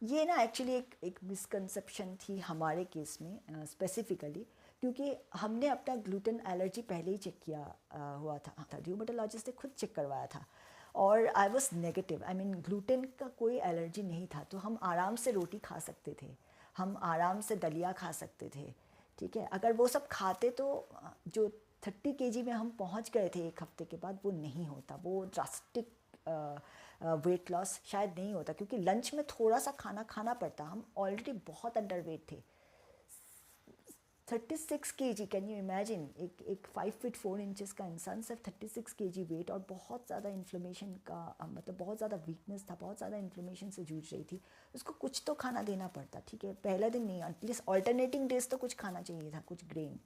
ये ना एक्चुअली एक मिसकंसेप्शन थी हमारे केस में स्पेसिफिकली, क्योंकि हमने अपना ग्लूटेन एलर्जी पहले ही चेक किया हुआ था र्यूमेटोलॉजिस्ट ने खुद चेक करवाया था, और I was negative. I mean gluten का कोई एलर्जी नहीं था, तो हम आराम से रोटी खा सकते थे, हम आराम से दलिया खा सकते थे। ठीक है, अगर वो सब खाते तो जो 30 kg में हम पहुंच गए थे एक हफ्ते के बाद, वो नहीं होता, वो ड्रास्टिक वेट लॉस शायद नहीं होता, क्योंकि लंच में थोड़ा सा खाना खाना पड़ता। हम ऑलरेडी बहुत अंडर वेट थे। 36 kg, कैन यू इमेजिन, एक 5 फीट 4 इंचेस का इंसान सिर्फ 36 kg वेट, और बहुत ज़्यादा इन्फ्लेमेशन का मतलब बहुत ज़्यादा वीकनेस था, बहुत ज़्यादा इन्फ्लेमेशन से जूझ रही थी। उसको कुछ तो खाना देना पड़ता। ठीक है, पहला दिन नहीं, एटलीस्ट ऑल्टरनेटिंग डेज तो कुछ खाना चाहिए था, कुछ ग्रेन।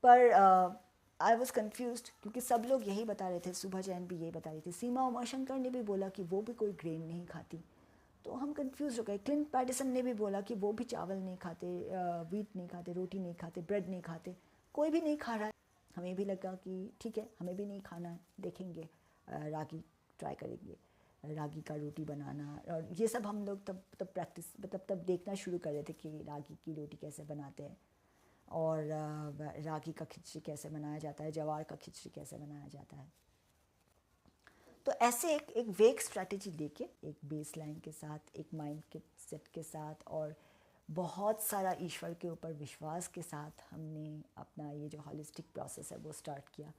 पर आई वॉज कन्फ्यूज, क्योंकि सब लोग यही बता रहे थे, सुबह जैन भी यही बता रही थी, सीमा उमाशंकर ने भी बोला कि वो भी कोई ग्रेन नहीं खाती। तो हम कंफ्यूज हो गए। क्लिंट पैटिसन ने भी बोला कि वो भी चावल नहीं खाते, वीट नहीं खाते, रोटी नहीं खाते, ब्रेड नहीं खाते, कोई भी नहीं खा रहा है। हमें भी लगा कि ठीक है, हमें भी नहीं खाना है, देखेंगे, रागी ट्राई करेंगे, रागी का रोटी बनाना, और ये सब हम लोग तब तब प्रैक्टिस मतलब तब देखना शुरू कर रहे थे कि रागी की रोटी कैसे बनाते हैं, और रागी का खिचड़ी कैसे बनाया जाता है, जवार का खिचड़ी कैसे बनाया जाता है। तो ऐसे एक वेग स्ट्रैटेजी लेके, एक बेस लाइन के साथ, एक माइंड के सेट के साथ, और बहुत सारा ईश्वर के ऊपर विश्वास के साथ हमने अपना ये जो हॉलिस्टिक प्रोसेस है वो स्टार्ट किया।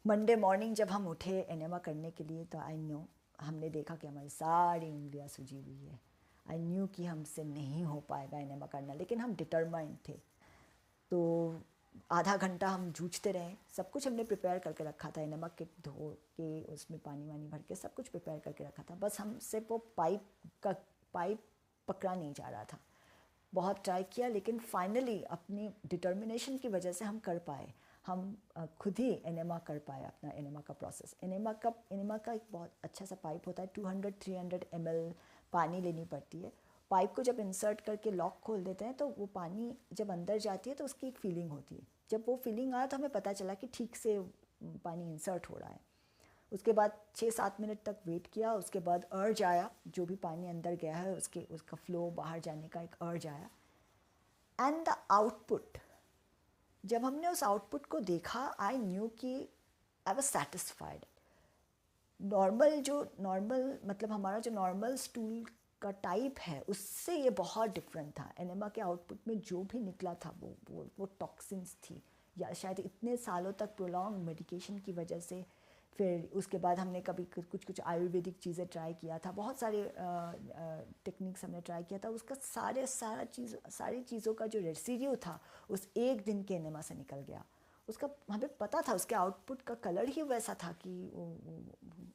मंडे मॉर्निंग जब हम उठे एनेमा करने के लिए, तो आई नो, हमने देखा कि हमारी सारी उंगलियां सूजी हुई है। आई न्यू कि हमसे नहीं हो पाएगा एनेमा करना, लेकिन हम डिटरमाइंड थे। तो आधा घंटा हम जूझते रहे। सब कुछ हमने प्रिपेयर करके रखा था, नमक के धो के उसमें पानी वानी भर के सब कुछ प्रिपेयर करके रखा था, बस हमसे वो पाइप पकड़ा नहीं जा रहा था। बहुत ट्राई किया, लेकिन फाइनली अपनी डिटर्मिनेशन की वजह से हम कर पाए। हम खुद ही एनेमा कर पाए, अपना एनेमा का प्रोसेस। एनेमा का एक बहुत अच्छा सा पाइप होता है, 200-300 ml पानी लेनी पड़ती है। पाइप को जब इंसर्ट करके लॉक खोल देते हैं, तो वो पानी जब अंदर जाती है तो उसकी एक फीलिंग होती है। जब वो फीलिंग आया तो हमें पता चला कि ठीक से पानी इंसर्ट हो रहा है। उसके बाद 6-7 मिनट तक वेट किया। उसके बाद अर्ज आया, जो भी पानी अंदर गया है उसका फ्लो बाहर जाने का एक अर्ज आया। एंड द आउटपुट, जब हमने उस आउटपुट को देखा, आई न्यू कि आई वॉज सेटिस्फाइड। नॉर्मल मतलब हमारा जो नॉर्मल स्टूल का टाइप है, उससे ये बहुत डिफरेंट था। एनेमा के आउटपुट में जो भी निकला था वो टॉक्सिन्स थी, या शायद इतने सालों तक प्रोलॉन्ग मेडिकेशन की वजह से। फिर उसके बाद हमने कभी कुछ आयुर्वेदिक चीज़ें ट्राई किया था, बहुत सारे टेक्निक्स हमने ट्राई किया था। उसका सारी चीज़ों का जो रेसिड्यू था उस एक दिन के एनेमा से निकल गया। उसका हमें पता था, उसके आउटपुट का कलर ही वैसा था कि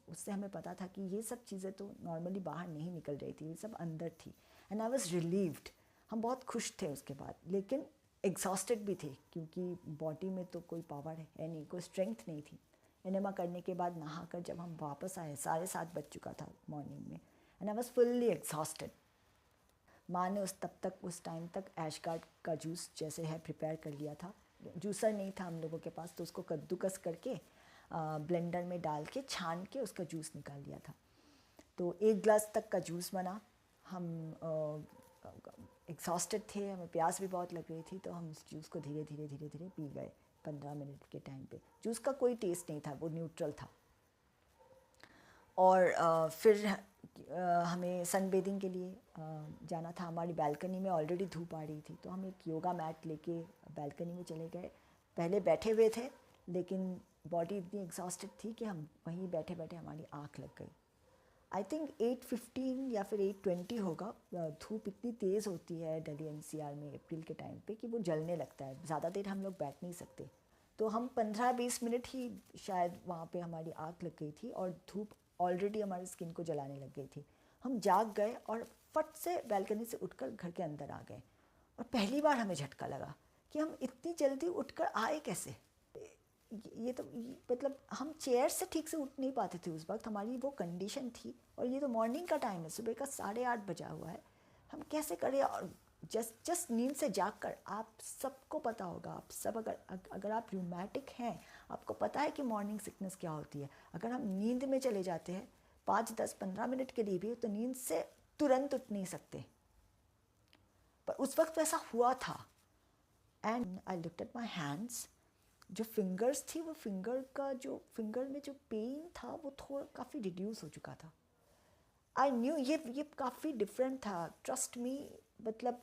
उससे हमें पता था कि ये सब चीज़ें तो नॉर्मली बाहर नहीं निकल रही थी, ये सब अंदर थी। And I was relieved. हम बहुत खुश थे उसके बाद, लेकिन एग्जॉस्टेड भी थे, क्योंकि बॉडी में तो कोई पावर है नहीं, कोई स्ट्रेंथ नहीं थी। एनेमा करने के बाद नहाकर जब हम वापस आए, 7:30 बज चुका था मॉर्निंग में, and I was fully exhausted. माँ ने उस टाइम तक ऐशगार्ड का जूस जैसे है प्रिपेयर कर लिया था। जूसर नहीं था हम लोगों के पास, तो उसको कद्दूकस करके ब्लेंडर में डाल के छान के उसका जूस निकाल लिया था। तो 1 ग्लास तक का जूस बना। हम एग्जॉस्टेड थे, हमें प्यास भी बहुत लग रही थी, तो हम उस जूस को धीरे धीरे धीरे धीरे पी गए। 15 मिनट के टाइम पे जूस का कोई टेस्ट नहीं था, वो न्यूट्रल था। और फिर हमें सन बेदिंग के लिए जाना था। हमारी बालकनी में ऑलरेडी धूप आ रही थी, तो हम एक योगा मैट लेके बालकनी में चले गए। पहले बैठे हुए थे, लेकिन बॉडी इतनी एग्जॉस्टेड थी कि हम वहीं बैठे बैठे हमारी आँख लग गई। आई थिंक 8:15 या फिर 8:20 होगा। धूप इतनी तेज़ होती है दिल्ली एनसीआर में अप्रैल के टाइम पे कि वो जलने लगता है, ज़्यादा देर हम लोग बैठ नहीं सकते। तो हम 15-20 मिनट ही शायद वहाँ पे हमारी आँख लग गई थी, और धूप ऑलरेडी हमारी स्किन को जलाने लग गई थी। हम जाग गए और फट से बालकनी से उठकर घर के अंदर आ गए। और पहली बार हमें झटका लगा कि हम इतनी जल्दी उठकर आए कैसे। मतलब हम चेयर से ठीक से उठ नहीं पाते थे उस वक्त, हमारी वो कंडीशन थी। और ये तो मॉर्निंग का टाइम है, सुबह का 8:30 बजा हुआ है, हम कैसे करें। और जस्ट नींद से जाग कर, आप सबको पता होगा, आप सब अगर आप रूमेटिक हैं, आपको पता है कि मॉर्निंग सिकनेस क्या होती है। अगर हम नींद में चले जाते हैं 5-10-15 मिनट के लिए भी, तो नींद से तुरंत उठ नहीं सकते, पर उस वक्त वैसा हुआ था। And I looked at my hands, जो फिंगर्स थी वो फिंगर में जो पेन था वो थोड़ा काफ़ी रिड्यूस हो चुका था। आई न्यू ये काफ़ी डिफरेंट था, ट्रस्ट मी। मतलब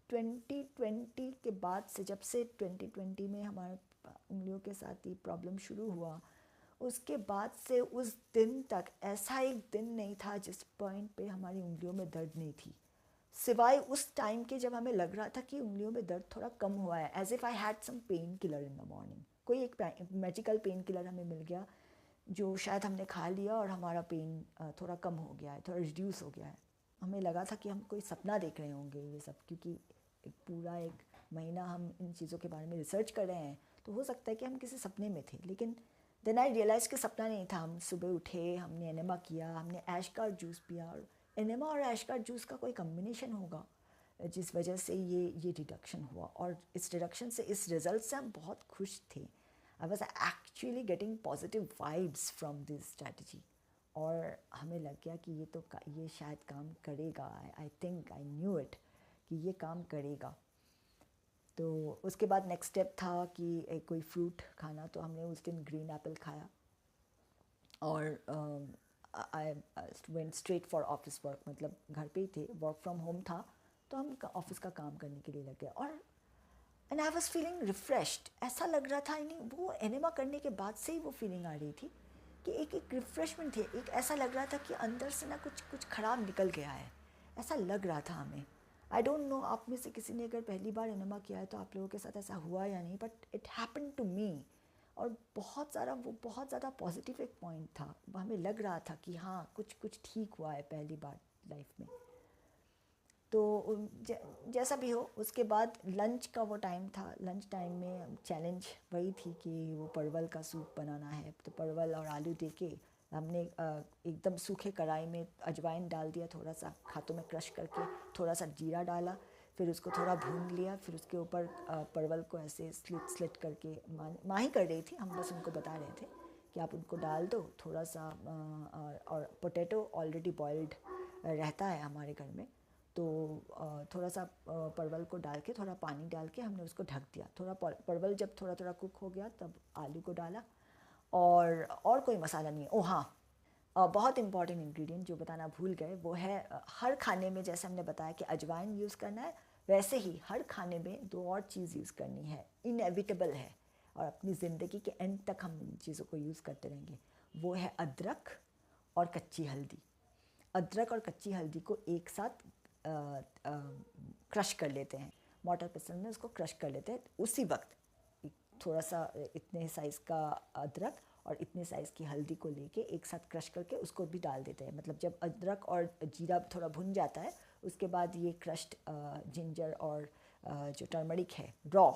2020 के बाद से, जब से 2020 में हमारे उंगलियों के साथ ये प्रॉब्लम शुरू हुआ, उसके बाद से उस दिन तक ऐसा एक दिन नहीं था जिस पॉइंट पे हमारी उंगलियों में दर्द नहीं थी, सिवाय उस टाइम के जब हमें लग रहा था कि उंगलियों में दर्द थोड़ा कम हुआ है, as if I had some pain killer in the morning. कोई एक मैजिकल पेन किलर हमें मिल गया जो शायद हमने खा लिया और हमारा पेन थोड़ा कम हो गया है, थोड़ा रिड्यूस हो गया है। हमें लगा था कि हम कोई सपना देख रहे होंगे ये सब, क्योंकि पूरा एक महीना हम इन चीज़ों के बारे में रिसर्च कर रहे हैं, तो हो सकता है कि हम किसी सपने में थे। लेकिन देन आई रियलाइज़ कि सपना नहीं था। हम सुबह उठे, हमने एनेमा किया, हमने ऐशगार्ड जूस पिया, और एनेमा और ऐशगार्ड जूस का कोई कम्बिनेशन होगा जिस वजह से ये रिडक्शन हुआ। और इस रिडक्शन से, इस रिज़ल्ट से हम बहुत खुश थे। I was actually getting positive vibes from this strategy, और हमें लग गया कि ये शायद काम करेगा। I think I knew it कि ये काम करेगा। तो उसके बाद नेक्स्ट स्टेप था कि कोई फ्रूट खाना, तो हमने उस दिन ग्रीन एप्पल खाया, और I went straight for office work. मतलब घर पे ही थे, वर्क फ्रॉम होम था, तो हम ऑफिस का काम करने के लिए लग गए। और and I was feeling refreshed, ऐसा लग रहा था। नहीं, वो एनेमा करने के बाद से ही वो फीलिंग आ रही थी कि एक रिफ्रेशमेंट थी। एक ऐसा लग रहा था कि अंदर से ना कुछ ख़राब निकल गया है, ऐसा लग रहा था हमें। आई डोंट नो आप में से किसी ने अगर पहली बार एनेमा किया है तो आप लोगों के साथ ऐसा हुआ या नहीं, but it happen to me. और बहुत ज़्यादा पॉजिटिव एक पॉइंट था। हमें लग रहा था कि हाँ, कुछ ठीक हुआ है पहली बार लाइफ में। तो जैसा भी हो, उसके बाद लंच का वो टाइम था। लंच टाइम में चैलेंज वही थी कि वो परवल का सूप बनाना है। तो परवल और आलू दे के हमने एकदम सूखे कढ़ाई में अजवाइन डाल दिया, थोड़ा सा हाथों में क्रश करके, थोड़ा सा जीरा डाला, फिर उसको थोड़ा भून लिया। फिर उसके ऊपर परवल को ऐसे स्लिट करके, माँ ही कर रही थी, हम बस उनको बता रहे थे कि आप उनको डाल दो। थोड़ा सा और पोटैटो ऑलरेडी बॉइल्ड रहता है हमारे घर में, तो थोड़ा सा परवल को डाल के, थोड़ा पानी डाल के हमने उसको ढक दिया। थोड़ा परवल जब थोड़ा थोड़ा कुक हो गया तब आलू को डाला, और कोई मसाला नहीं है। ओ हाँ, बहुत इंपॉर्टेंट इंग्रेडिएंट जो बताना भूल गए, वो है हर खाने में, जैसे हमने बताया कि अजवाइन यूज़ करना है, वैसे ही हर खाने में दो और चीज़ यूज़ करनी है, इनएविटेबल है, और अपनी ज़िंदगी के एंड तक हम इन चीज़ों को यूज़ करते रहेंगे। वो है अदरक और कच्ची हल्दी। अदरक और कच्ची हल्दी को एक साथ क्रश कर लेते हैं, मोटर पेसल में उसको क्रश कर लेते हैं। उसी वक्त थोड़ा सा इतने साइज़ का अदरक और इतने साइज़ की हल्दी को लेके एक साथ क्रश करके उसको भी डाल देते हैं। मतलब जब अदरक और जीरा थोड़ा भुन जाता है, उसके बाद ये क्रश्ड जिंजर और जो टर्मरिक है, रॉ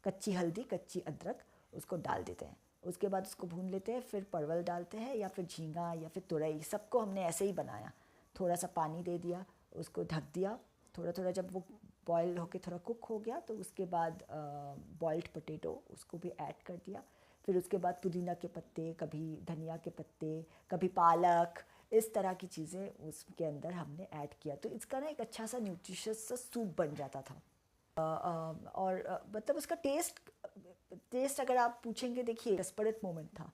कच्ची हल्दी, कच्ची अदरक, उसको डाल देते हैं। उसके बाद उसको भून लेते हैं, फिर परवल डालते हैं या फिर झींगा या फिर तुरई, सबको हमने ऐसे ही बनाया। थोड़ा सा पानी दे दिया, उसको ढक दिया। थोड़ा थोड़ा जब वो बॉयल होके थोड़ा कुक हो गया, तो उसके बाद बॉइल्ड पोटैटो उसको भी ऐड कर दिया। फिर उसके बाद पुदीना के पत्ते, कभी धनिया के पत्ते, कभी पालक, इस तरह की चीज़ें उसके अंदर हमने ऐड किया। तो इसका ना एक अच्छा सा न्यूट्रिशियस सा सूप बन जाता था। और मतलब उसका टेस्ट अगर आप पूछेंगे, देखिए डेस्परेट मोमेंट था।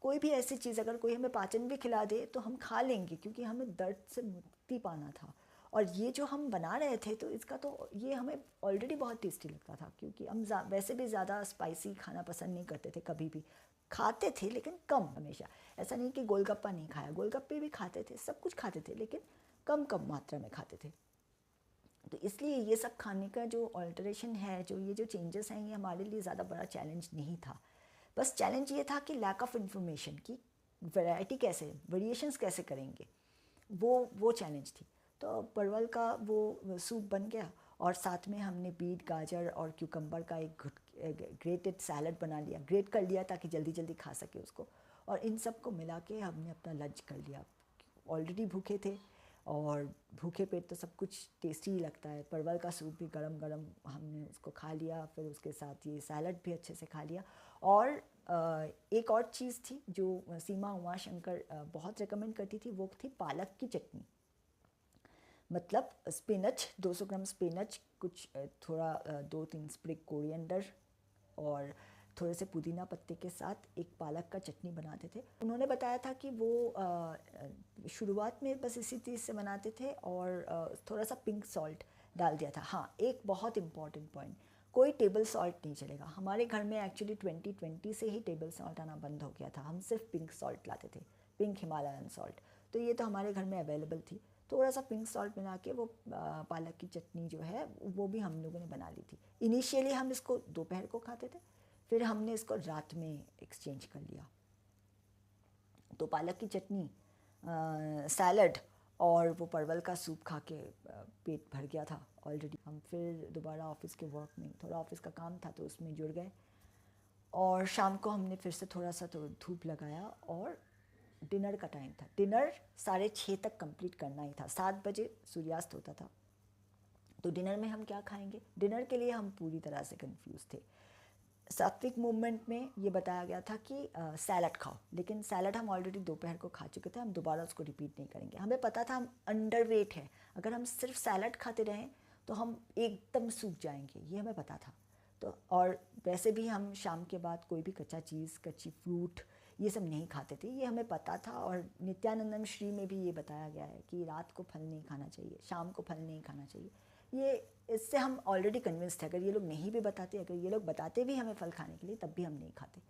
कोई भी ऐसी चीज़ अगर कोई हमें पाचन भी खिला दे तो हम खा लेंगे, क्योंकि हमें दर्द से मुक्ति पाना था। और ये जो हम बना रहे थे, तो इसका तो ये हमें ऑलरेडी बहुत टेस्टी लगता था, क्योंकि हम वैसे भी ज़्यादा स्पाइसी खाना पसंद नहीं करते थे। कभी भी खाते थे लेकिन कम, हमेशा। ऐसा नहीं कि गोलगप्पा नहीं खाया, गोलगप्पे भी खाते थे, सब कुछ खाते थे, लेकिन कम कम मात्रा में खाते थे। तो इसलिए ये सब खाने का जो ऑल्टरेशन है, जो ये जो चेंजेस हैं, ये हमारे लिए ज़्यादा बड़ा चैलेंज नहीं था। बस चैलेंज ये था कि लैक ऑफ इन्फॉर्मेशन की वैरायटी कैसे, वेरिएशंस कैसे करेंगे, वो चैलेंज थी। तो परवल का वो सूप बन गया, और साथ में हमने बीट, गाजर और क्यूकम्बर का एक ग्रेटेड सैलड बना लिया, ग्रेट कर लिया ताकि जल्दी जल्दी खा सके उसको। और इन सब को मिला के हमने अपना लंच कर लिया। ऑलरेडी भूखे थे, और भूखे पेट तो सब कुछ टेस्टी ही लगता है। परवल का सूप भी गरम गरम हमने उसको खा लिया, फिर उसके साथ ये सैलड भी अच्छे से खा लिया। और एक और चीज़ थी जो सीमा उमा शंकर बहुत रिकमेंड करती थी, वो थी पालक की चटनी। मतलब स्पिनच 200 ग्राम स्पिनच, कुछ थोड़ा 2-3 स्प्रिग कोरिएंडर और थोड़े से पुदीना पत्ते के साथ एक पालक का चटनी बनाते थे। उन्होंने बताया था कि वो शुरुआत में बस इसी चीज़ से बनाते थे और थोड़ा सा पिंक सॉल्ट डाल दिया था। हाँ, एक बहुत इम्पॉर्टेंट पॉइंट, कोई टेबल सॉल्ट नहीं चलेगा। हमारे घर में एक्चुअली 2020 से ही टेबल सॉल्ट आना बंद हो गया था। हम सिर्फ पिंक सॉल्ट लाते थे, पिंक हिमालयन सॉल्ट। तो ये तो हमारे घर में अवेलेबल थी। थोड़ा सा पिंक सॉल्ट मिला के वो पालक की चटनी जो है वो भी हम लोगों ने बना ली थी। इनिशियली हम इसको दोपहर को खाते थे, फिर हमने इसको रात में एक्सचेंज कर लिया। तो पालक की चटनी, सैलड और वो परवल का सूप खा के पेट भर गया था ऑलरेडी। हम फिर दोबारा ऑफिस के वर्क में, थोड़ा ऑफिस का काम था तो उसमें जुड़ गए और शाम को हमने फिर से थोड़ा सा तो धूप लगाया और डिनर का टाइम था। डिनर 6:30 तक कंप्लीट करना ही था, 7 बजे सूर्यास्त होता था। तो डिनर में हम क्या खाएंगे? डिनर के लिए हम पूरी तरह से कंफ्यूज थे। सात्विक मूवमेंट में ये बताया गया था कि सैलड खाओ, लेकिन सैलड हम ऑलरेडी दोपहर को खा चुके थे, हम दोबारा उसको रिपीट नहीं करेंगे। हमें पता था हम अंडर वेट है, अगर हम सिर्फ सैलड खाते रहें तो हम एकदम सूख जाएंगे, ये हमें पता था। तो और वैसे भी हम शाम के बाद कोई भी कच्चा चीज़, कच्ची फ्रूट, ये सब नहीं खाते थे, ये हमें पता था। और नित्यानंदम श्री में भी ये बताया गया है कि रात को फल नहीं खाना चाहिए, शाम को फल नहीं खाना चाहिए। ये इससे हम ऑलरेडी कन्विंस थे। अगर ये लोग नहीं भी बताते, अगर ये लोग बताते भी हमें फल खाने के लिए, तब भी हम नहीं खाते।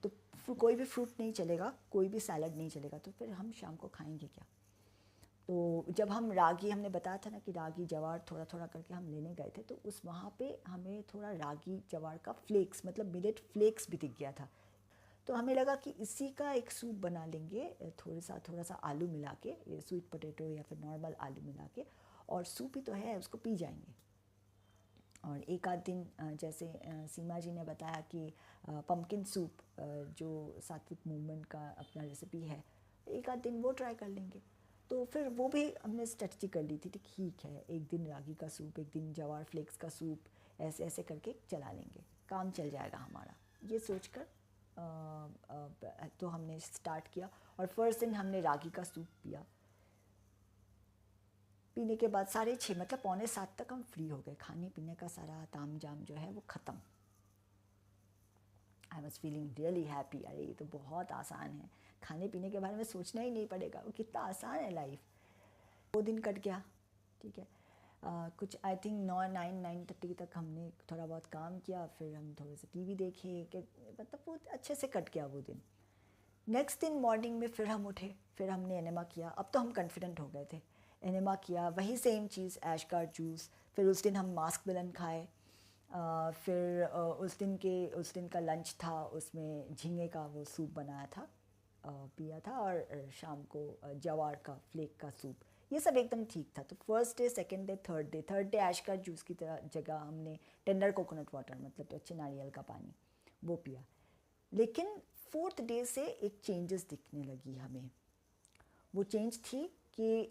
तो कोई भी फ्रूट नहीं चलेगा, कोई भी सैलड नहीं चलेगा, तो फिर हम शाम को खाएंगे क्या? तो जब हम रागी, हमने बताया था ना कि रागी जवार थोड़ा थोड़ा करके हम लेने गए थे, तो उस वहाँ पे हमें थोड़ा रागी जवार का फ्लेक्स, मतलब मिलेट फ्लेक्स भी दिख गया था। तो हमें लगा कि इसी का एक सूप बना लेंगे, थोड़ा सा आलू मिला के, स्वीट पोटैटो या फिर नॉर्मल आलू मिला के, और सूप ही तो है, उसको पी जाएंगे। और एक आध दिन जैसे सीमा जी ने बताया कि पम्पकिन सूप जो सात्विक मूवमेंट का अपना रेसिपी है, एक आध दिन वो ट्राई कर लेंगे। तो फिर वो भी हमने स्ट्रेटजी कर ली थी, ठीक है, एक दिन रागी का सूप, एक दिन जवार फ्लेक्स का सूप, ऐसे ऐसे करके चला लेंगे, काम चल जाएगा हमारा, ये सोचकर तो हमने स्टार्ट किया। और फर्स्ट दिन हमने रागी का सूप पिया। पीने के बाद 6:30, मतलब 6:45 तक हम फ्री हो गए। खाने पीने का सारा ताम जाम जो है वो ख़त्म। I was feeling really happy. अरे ये तो बहुत आसान है, खाने पीने के बारे में सोचना ही नहीं पड़ेगा, वो कितना आसान है लाइफ। 2 दिन कट गया, ठीक है। कुछ आई थिंक 9:30 तक हमने थोड़ा बहुत काम किया, फिर हम थोड़े से टीवी देखे, कि मतलब वो अच्छे से कट गया वो दिन। नेक्स्ट दिन मॉर्निंग में फिर हम उठे, फिर हमने एनेमा किया। अब तो हम कॉन्फिडेंट हो गए थे। एनेमा किया, वही सेम चीज़, ऐश गार्ड जूस। फिर उस दिन हम मास्क मिलन खाए। फिर उस दिन का लंच था, उसमें झींगे का वो सूप बनाया था, पिया था। और शाम को जवार का फ्लेक का सूप। ये सब एकदम ठीक था। तो first day, second day, third day ash gourd juice की जगह हमने टेंडर कोकोनट वाटर, मतलब अच्छे नारियल का पानी, वो पिया। लेकिन 4th डे से एक चेंजेस दिखने लगी हमें। वो चेंज थी कि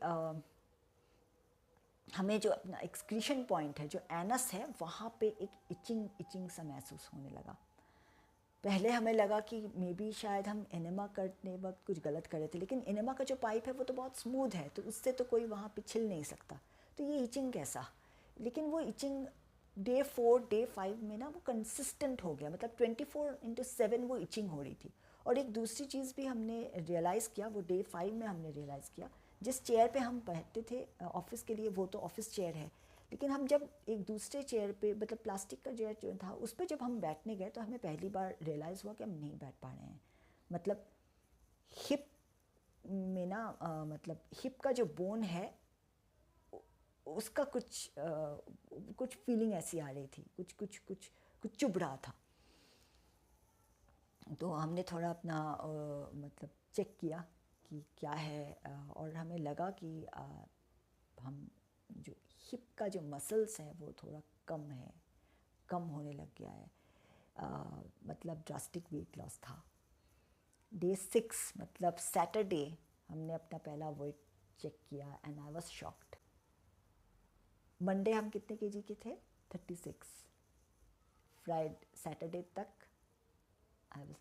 हमें जो अपना एक्सक्रीशन पॉइंट है, जो एनस है, वहाँ पे एक इचिंग सा महसूस होने लगा। पहले हमें लगा कि मे बी शायद हम एनेमा करने वक्त कुछ गलत कर रहे थे, लेकिन एनेमा का जो पाइप है वो तो बहुत स्मूथ है, तो उससे तो कोई वहाँ पे छिल नहीं सकता। तो ये इचिंग कैसा? लेकिन वो इचिंग डे 4, डे 5 में ना वो कंसिस्टेंट हो गया, मतलब 24/7 वो इचिंग हो रही थी। और एक दूसरी चीज़ भी हमने रियलाइज़ किया, वो डे 5 में हमने रियलाइज़ किया, जिस चेयर पे हम बैठते थे ऑफिस के लिए, वो तो ऑफिस चेयर है, लेकिन हम जब एक दूसरे चेयर पे, मतलब प्लास्टिक का चेयर जो था, उस पर जब हम बैठने गए तो हमें पहली बार रियलाइज़ हुआ कि हम नहीं बैठ पा रहे हैं। मतलब हिप में ना मतलब हिप का जो बोन है उसका कुछ फीलिंग ऐसी आ रही थी, कुछ चुभ रहा था। तो हमने थोड़ा अपना मतलब चेक किया कि क्या है, और हमें लगा कि हम जो हिप का जो मसल्स है वो थोड़ा कम होने लग गया है। मतलब ड्रास्टिक वेट लॉस था। डे 6, मतलब सैटरडे, हमने अपना पहला वेट चेक किया and I was shocked. Monday हम कितने केजी के थे? 36। सैटरडे तक आई वॉज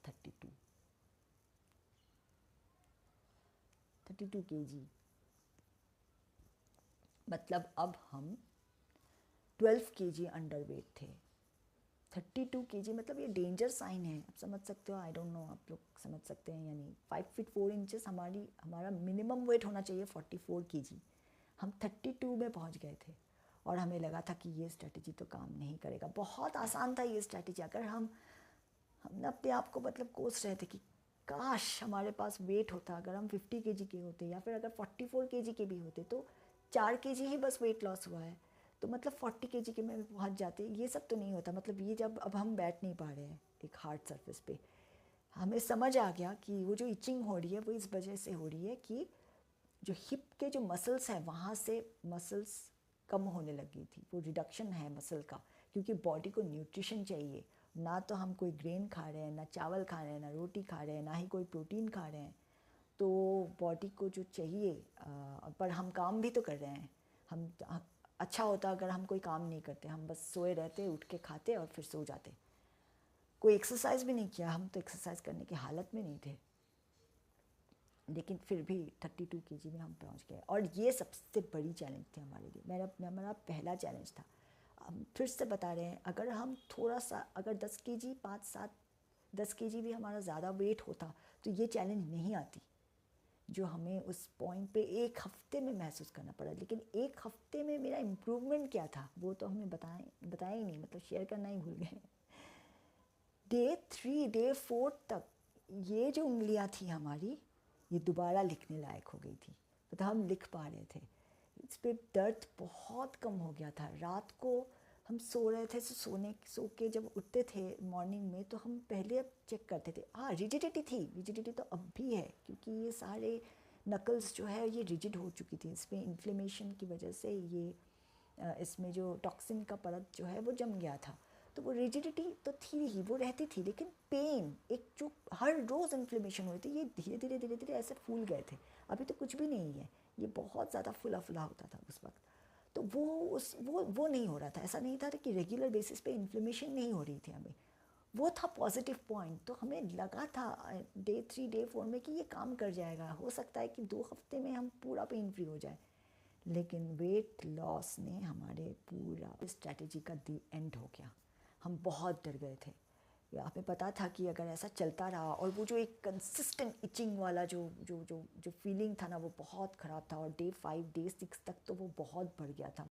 32 केजी। मतलब अब हम 12 केजी अंडर वेट थे। 32 केजी मतलब ये डेंजर साइन है, आप समझ सकते हो। आई डोंट नो आप लोग समझ सकते हैं या नहीं। 5 फीट 4 इंचेस हमारा मिनिमम वेट होना चाहिए 44 केजी। हम 32 में पहुंच गए थे और हमें लगा था कि ये स्ट्रैटेजी तो काम नहीं करेगा। बहुत आसान था ये स्ट्रैटेजी। अगर हमने अपने आप को मतलब कोस रहे थे कि काश हमारे पास वेट होता, अगर हम 50 केजी के होते या फिर अगर 44 केजी के भी होते तो 4 केजी ही बस वेट लॉस हुआ है, तो मतलब 40 केजी के में पहुंच जाते। ये सब तो नहीं होता। मतलब ये जब अब हम बैठ नहीं पा रहे हैं एक हार्ड सरफेस पे, हमें समझ आ गया कि वो जो इचिंग हो रही है वो इस वजह से हो रही है कि जो हिप के जो मसल्स हैं वहाँ से मसल्स कम होने लगी थी। वो रिडक्शन है मसल का, क्योंकि बॉडी को न्यूट्रिशन चाहिए। ना तो हम कोई ग्रेन खा रहे हैं, ना चावल खा रहे हैं, ना रोटी खा रहे हैं, ना ही कोई प्रोटीन खा रहे हैं। तो बॉडी को जो चाहिए पर हम काम भी तो कर रहे हैं। अच्छा होता अगर हम कोई काम नहीं करते, हम बस सोए रहते, उठ के खाते और फिर सो जाते। कोई एक्सरसाइज भी नहीं किया, हम तो एक्सरसाइज करने की हालत में नहीं थे। लेकिन फिर भी 32 केजी में हम पहुंच गए और ये सबसे बड़ी चैलेंज थी हमारे लिए। मेरा पहला चैलेंज था। हम फिर से बता रहे हैं, अगर हम थोड़ा सा अगर 10 केजी 5-7-10 केजी भी हमारा ज़्यादा वेट होता तो ये चैलेंज नहीं आती जो हमें उस पॉइंट पे एक हफ्ते में महसूस करना पड़ा। लेकिन एक हफ्ते में मेरा इम्प्रूवमेंट क्या था वो तो हमें बताया ही नहीं, मतलब शेयर करना ही भूल गए। डे 3 डे 4 तक ये जो उंगलियां थी हमारी, ये दोबारा लिखने लायक हो गई थी। मतलब हम लिख पा रहे थे। इस पे दर्द बहुत कम हो गया था। रात को हम सो रहे थे, सो के जब उठते थे मॉर्निंग में तो हम पहले चेक करते थे। हाँ, रिजिडिटी थी, रिजिडिटी तो अब भी है, क्योंकि ये सारे नकल्स जो है ये रिजिड हो चुकी थी। इसमें इन्फ्लेमेशन की वजह से ये इसमें जो टॉक्सिन का परत जो है वो जम गया था। तो वो रिजिडिटी तो थी ही, वो रहती थी। लेकिन पेन, एक जो हर रोज़ इन्फ्लेमेशन हुई थी, ये धीरे धीरे ऐसे फूल गए थे। अभी तो कुछ भी नहीं है, ये बहुत ज़्यादा फुला फुला होता था उस वक्त। तो वो नहीं हो रहा था। ऐसा नहीं था कि रेगुलर बेसिस पे इन्फ्लेमेशन नहीं हो रही थी हमें। वो था पॉजिटिव पॉइंट। तो हमें लगा था डे 3 डे 4 में कि ये काम कर जाएगा। हो सकता है कि 2 हफ्ते में हम पूरा पेन फ्री हो जाए। लेकिन वेट लॉस ने हमारे पूरा स्ट्रैटेजी का दी एंड हो गया। हम बहुत डर गए थे। हमें पता था कि अगर ऐसा चलता रहा और वो जो एक कंसिस्टेंट इचिंग वाला जो फीलिंग था ना, वो बहुत ख़राब था। और डे 5 डे 6 तक तो वो बहुत बढ़ गया था।